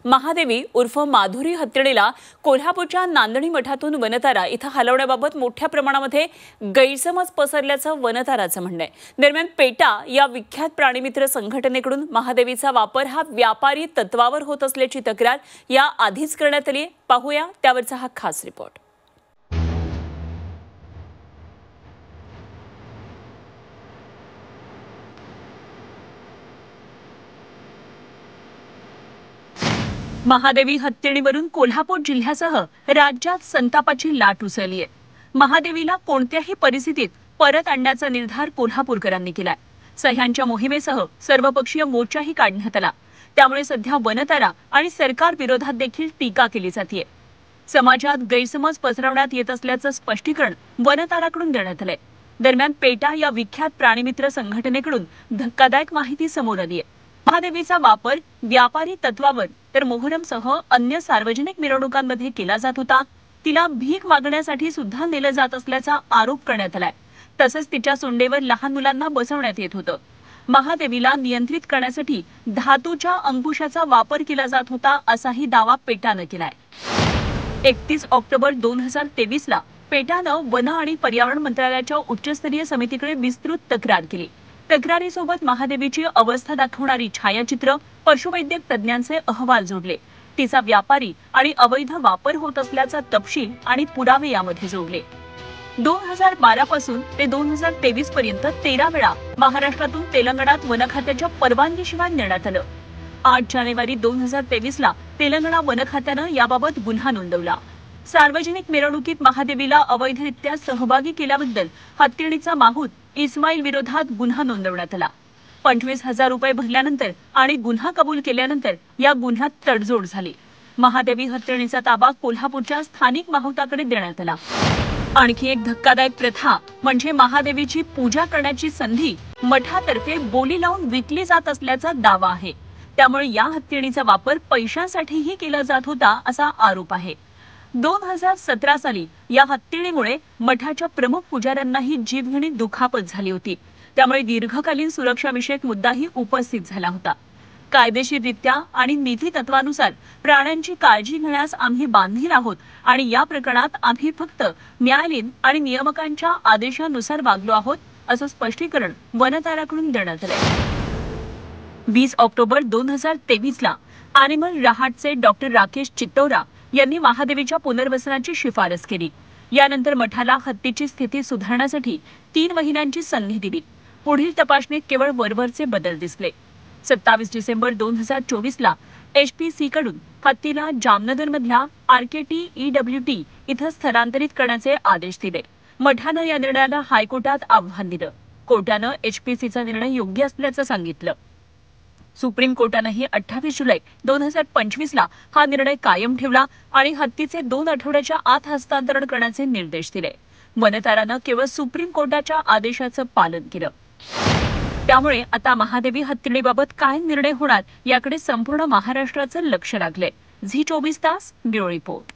महादेवी उर्फ माधुरी हत्तीणीला कोल्हापूरच्या नांदणी मठातून वनतारा इथं हलवण्याबाबत मोठ्या प्रमाणामध्ये गैरसमज पसरल्याचं वनताराचं म्हणणं आहे। दरम्यान पेटा या विख्यात प्राणीमित्र संघटनेकडून महादेवीचा वापर हा व्यापारी तत्वावर होत असल्याची तक्रार या आधीच करण्यात आली आहे। पाहूया त्यावरचा हा खास रिपोर्ट। महादेवी हत्तीणीवरून कोल्हापूर जिल्ह्यासह राज्यात संतापाची लाट उसळली आहे। महादेवीला कोणत्याही परिस्थितीत परत आणण्याचा निर्धार कोल्हापूरकरांनी केलाय। सह्यांच्या मोहिमेसह सर्वपक्षीय मोर्चाही काढण्यात आला। त्यामुळे सध्या वनतारा आणि सरकार विरोधात देखील टीका केली जाते। समाजात गैरसमज पसरवण्यात येत असल्याचं स्पष्टीकरण वनताराकडून देण्यात आलंय। दरम्यान पेटा या विख्यात प्राणीमित्र संघटनेकडून धक्कादायक माहिती समोर आली आहे। महादेवीचा वापर व्यापारी तत्वावर तर मोहरमसह अन्य सार्वजनिक मिरवणुकांमध्ये केला जात होता। तिला भीक मागण्यासाठी सुद्धा नेलं जात असल्याचा आरोप करण्यात आलाय। तसंच तिच्या सोंडेवर लहान मुलांना बसवण्यात येत होतं। महादेवीला नियंत्रित करण्यासाठी धातूच्या अंकुशाचा वापर केला जात होता असाही दावा पेटानं केलाय। 31 ऑक्टोबर 2023 ला पेटानं वन आणि पर्यावरण मंत्रालयाच्या उच्चस्तरीय समितीकडे विस्तृत तक्रार केली। तक्रारीसोबत महादेवीची अवस्था दाखवणारी छायाचित्र, पशुवैद्यक तज्ञांचे अहवाल जोडले। तिचा व्यापारी आणि अवैध वापर होत असल्याचा तपशील आणि पुरावे यामध्ये जोडले। 2012 पासून ते 2023 पर्यंत 13 वेळा महाराष्ट्रातून तेलंगणात वन खात्याच्या परवानगीशिवाय नेण्यात आलं। 8 जानेवारी 2023 ला तेलंगणा वन खात्यानं याबाबत गुन्हा नोंदवला। सार्वजनिक मिरवणुकीत महादेवीला अवैधरित्या सहभागी केल्याबद्दल हत्तीणीचा माहूत इस्माईल विरोधात गुन्हा नोंदवण्यात आला। 25,000 रुपये भरल्यानंतर आणि गुन्हा कबूल केल्यानंतर या गुन्ह्यात तडजोड झाली। महादेवी हत्तीणीचा ताबा कोल्हापूरच्या स्थानिक माहुताकडे देण्यात आला। आणखी एक धक्कादायक प्रथा म्हणजे महादेवीची पूजा करण्याची संधी मठातर्फे बोली लावून विकली जात असल्याचा दावा आहे। त्यामुळे या हत्तीणीचा वापर पैशांसाठीही केला जात होता असा आरोप आहे। 2017 साली या हत्तीणीमुळे मठाच्या प्रमुख पुजाऱ्यांनाही जीवघेणी दुखापत झाली होती। त्यामुळे दीर्घकालीन सुरक्षाविषयक मुद्दाही उपस्थित झाला होता। कायदेशीररित्या आणि नीती तत्वानुसार प्राण्यांची काळजी घेण्यास आम्ही बांधील आहोत आणि या प्रकरणात आम्ही फक्त न्यायालयीन आणि नियामकांच्या आदेशानुसार वागलो आहोत असं स्पष्टीकरण वनताराकडून देण्यात आलंय। 20 ऑक्टोबर 2023 ला अॅनिमल रहाटचे डॉक्टर राकेश चित्तोरा यांनी महादेवीच्या पुनर्वसनाची शिफारस केली। यानंतर मठाला हत्तीची स्थिती सुधारण्यासाठी 3 महिन्यांची संधी दिली। पुढील तपासणीत केवळ वरवरचे बदल दिसले। 27 डिसेंबर 2024 ला HPC कडून हत्तीला जामनगरमधल्या RKT EWT इथं स्थलांतरित करण्याचे आदेश दिले। मठानं या निर्णयाला हायकोर्टात आव्हान दिलं। कोर्टानं HPCचा निर्णय योग्य असल्याचं सांगितलं। सुप्रीम कोर्टानेही 28 जुलै 2025 ला हा निर्णय कायम ठेवला आणि हत्तीचे 2 आठवड्याच्या आत हस्तांतरण करण्याचे निर्देश दिले। वनतारानं केवळ सुप्रीम कोर्टाच्या आदेशाचं पालन केलं। त्यामुळे आता महादेवी हत्तीणीबाबत काय निर्णय होणार याकडे संपूर्ण महाराष्ट्राचं लक्ष लागलंय। झी 24 तास ब्युरो रिपोर्ट।